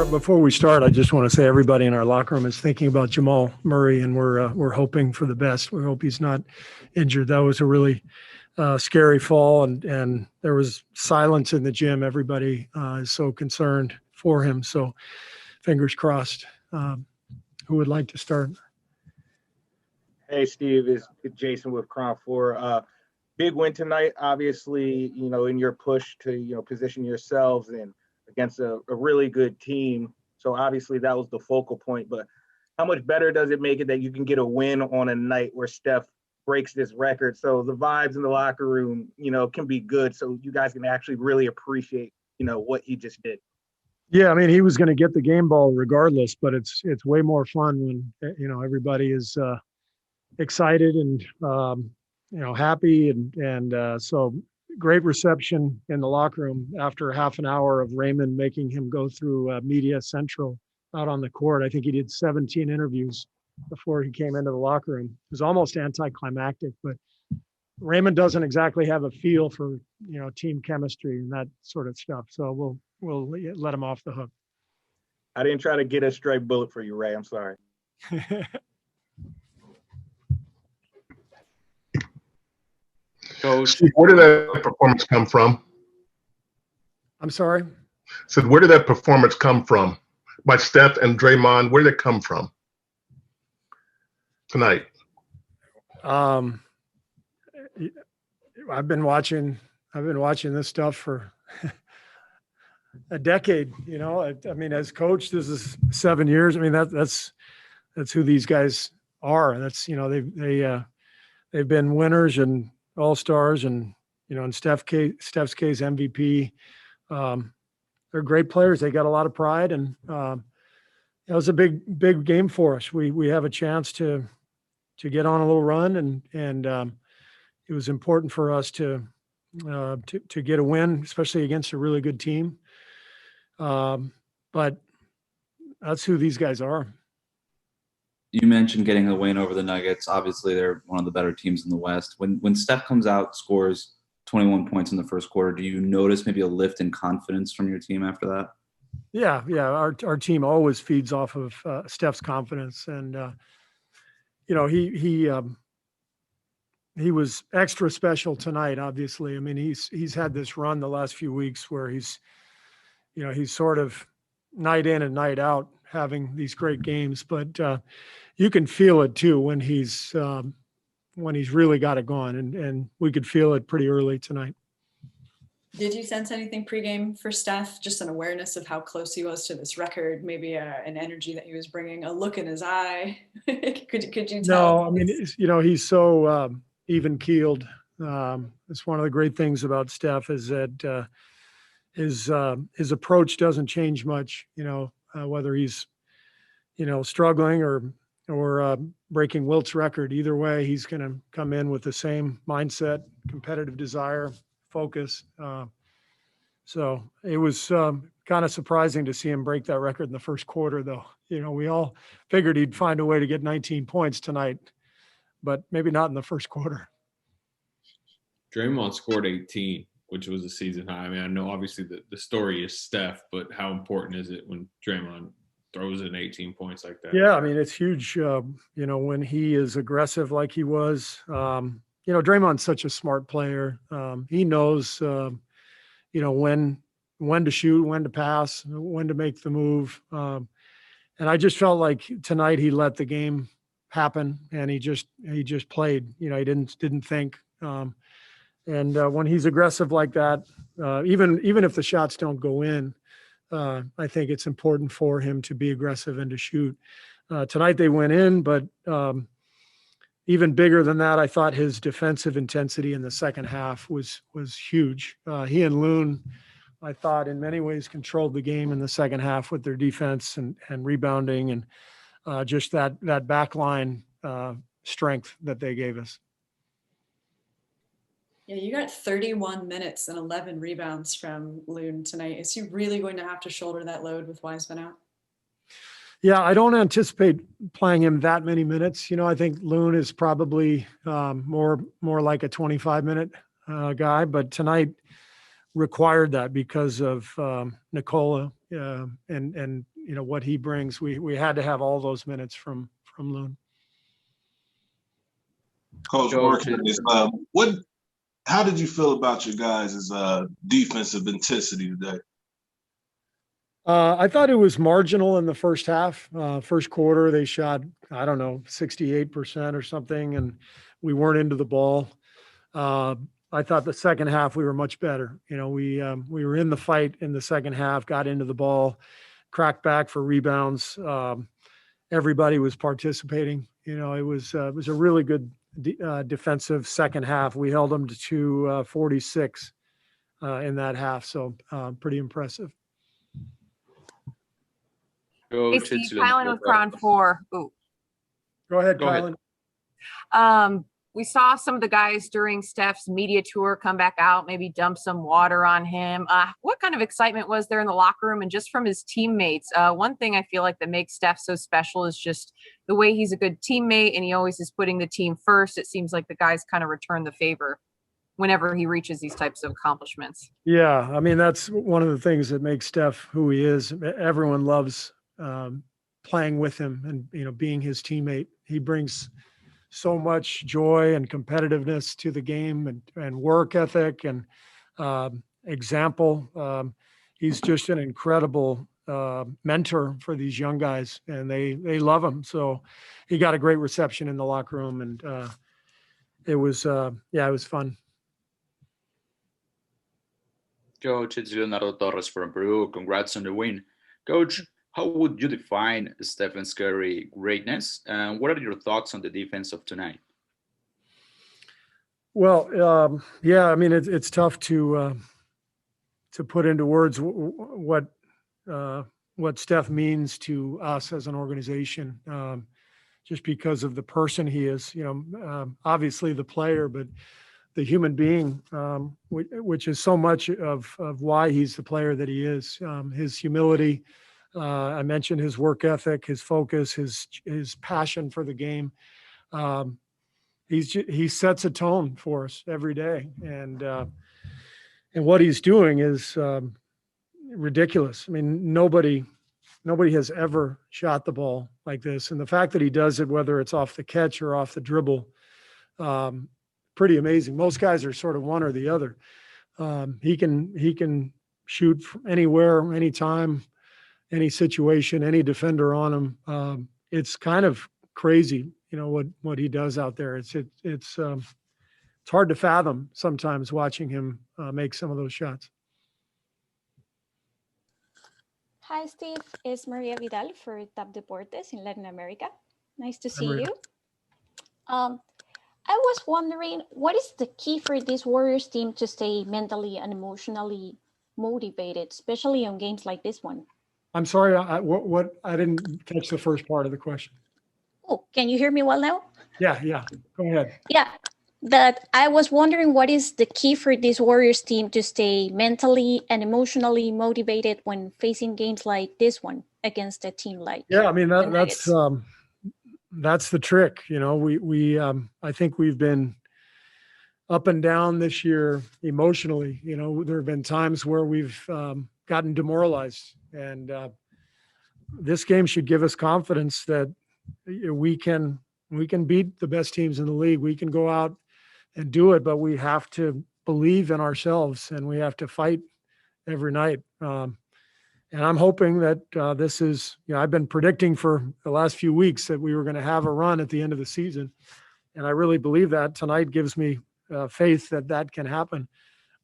Before we start, I just want to say everybody in our locker room is thinking about Jamal Murray, and we're hoping for the best. We hope he's not injured. That was a really scary fall, and there was silence in the gym. Everybody is so concerned for him. So fingers crossed. Who would like to start? Hey, Steve, it's Jason with Crown 4. Big win tonight, obviously, in your push to, position yourselves and against a really good team. So obviously that was the focal point, but how much better does it make it that you can get a win on a night where Steph breaks this record? So the vibes in the locker room, can be good. So you guys can actually really appreciate, what he just did. Yeah, I mean, he was going to get the game ball regardless, but it's way more fun when, everybody is excited and, happy. And so great reception in the locker room after half an hour of Raymond making him go through Media Central out on the court. I think he did 17 interviews before he came into the locker room. It was almost anticlimactic, but Raymond doesn't exactly have a feel for, team chemistry and that sort of stuff. So we'll let him off the hook. I didn't try to get a straight bullet for you, Ray. I'm sorry. Coach, where did that performance come from? I'm sorry? So where did that performance come from? By Steph and Draymond, where did it come from tonight? I've been watching this stuff for a decade. I mean, as coach, this is 7 years. I mean, that's who these guys are. That's they've been winners and all-stars, and in Steph's case, MVP. They're great players. They got a lot of pride, and it was a big game for us. We have a chance to get on a little run, and it was important for us to get a win, especially against a really good team. But that's who these guys are. You mentioned getting a win over the Nuggets. Obviously, they're one of the better teams in the West. When Steph comes out, scores 21 points in the first quarter, do you notice maybe a lift in confidence from your team after that? Yeah. Our team always feeds off of Steph's confidence, and he was extra special tonight. Obviously, I mean he's had this run the last few weeks where he's sort of night in and night out having these great games, but you can feel it too when he's really got it going, and we could feel it pretty early tonight. Did you sense anything pregame for Steph? Just an awareness of how close he was to this record, maybe an energy that he was bringing, a look in his eye. could you tell? No, I mean, he's so even keeled. It's one of the great things about Steph is that his approach doesn't change much. Whether he's struggling or breaking Wilt's record, either way, he's going to come in with the same mindset, competitive desire, focus. So it was kind of surprising to see him break that record in the first quarter, though. We all figured he'd find a way to get 19 points tonight, but maybe not in the first quarter. Draymond scored 18, which was a season high. I mean, I know obviously the story is Steph, but how important is it when Draymond throws in 18 points like that? Yeah, I mean, it's huge, when he is aggressive like he was. Draymond's such a smart player. He knows, when to shoot, when to pass, when to make the move. And I just felt like tonight he let the game happen, and he just played. He didn't think. And when he's aggressive like that, even if the shots don't go in, I think it's important for him to be aggressive and to shoot. Tonight they went in, but even bigger than that, I thought his defensive intensity in the second half was huge. He and Loon, I thought, in many ways controlled the game in the second half with their defense and rebounding and just that back line strength that they gave us. Yeah, you got 31 minutes and 11 rebounds from Loon tonight. Is he really going to have to shoulder that load with Wiseman out? Yeah, I don't anticipate playing him that many minutes. I think Loon is probably more like a 25-minute guy. But tonight, required that because of Nikola and what he brings. We had to have all those minutes from Loon. Coach Marquez, how did you feel about your guys' defensive intensity today? I thought it was marginal in the first half. First quarter, they shot, 68% or something, and we weren't into the ball. I thought the second half we were much better. We were in the fight in the second half, got into the ball, cracked back for rebounds. Everybody was participating. It was a really good defensive second half. We held them to 46 in that half, so pretty impressive. Hey, Steve, Kylan with Crown 4. Ooh. Go ahead, Go ahead. Kylan. We saw some of the guys during Steph's media tour come back out, maybe dump some water on him. What kind of excitement was there in the locker room and just from his teammates? One thing I feel like that makes Steph so special is just the way he's a good teammate, and he always is putting the team first. It seems like the guys kind of return the favor whenever he reaches these types of accomplishments. Yeah, that's one of the things that makes Steph who he is. Everyone loves playing with him and being his teammate. He brings so much joy and competitiveness to the game and work ethic and example. He's just an incredible mentor for these young guys, and they love him. So he got a great reception in the locker room, and it was fun. Coach, it's Leonardo Torres from Peru. Congrats on the win. Coach, how would you define Steph Curry greatness? And what are your thoughts on the defense of tonight? Well, it's tough to put into words what Steph means to us as an organization, just because of the person he is. Obviously the player, but the human being, which is so much of why he's the player that he is. His humility. I mentioned his work ethic, his focus, his passion for the game. He sets a tone for us every day, and what he's doing is ridiculous. Nobody has ever shot the ball like this, and the fact that he does it, whether it's off the catch or off the dribble, pretty amazing. Most guys are sort of one or the other. He can shoot from anywhere, anytime, any situation, any defender on him. It's kind of crazy, what he does out there. It's hard to fathom sometimes watching him make some of those shots. Hi, Steve. It's Maria Vidal for Top Deportes in Latin America. Nice to see Maria. you. I was wondering, what is the key for this Warriors team to stay mentally and emotionally motivated, especially on games like this one? I'm sorry, what I didn't catch the first part of the question. Oh, can you hear me well now? Yeah. Go ahead. Yeah, that I was wondering, what is the key for this Warriors team to stay mentally and emotionally motivated when facing games like this one against a team like? Yeah, that's the trick. I think we've been up and down this year emotionally. There have been times where we've gotten demoralized, and this game should give us confidence that we can beat the best teams in the league. We can go out and do it, but we have to believe in ourselves, and we have to fight every night. And I'm hoping that this is, I've been predicting for the last few weeks that we were going to have a run at the end of the season, and I really believe that. Tonight gives me faith that can happen,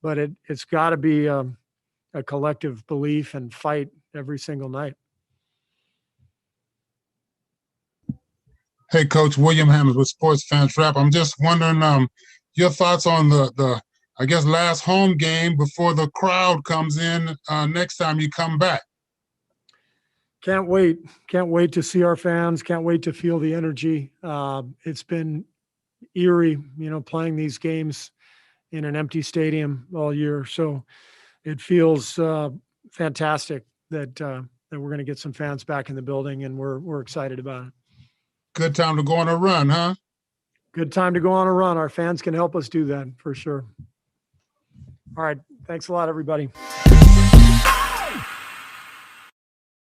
but it's got to be a collective belief and fight every single night. Hey, Coach, William Hammond with Sports Fans Rap. I'm just wondering your thoughts on the last home game before the crowd comes in next time you come back. Can't wait to see our fans. Can't wait to feel the energy. It's been eerie, playing these games in an empty stadium all year. So it feels fantastic that we're going to get some fans back in the building, and we're excited about it. Good time to go on a run, huh? Good time to go on a run. Our fans can help us do that for sure. All right. Thanks a lot, everybody.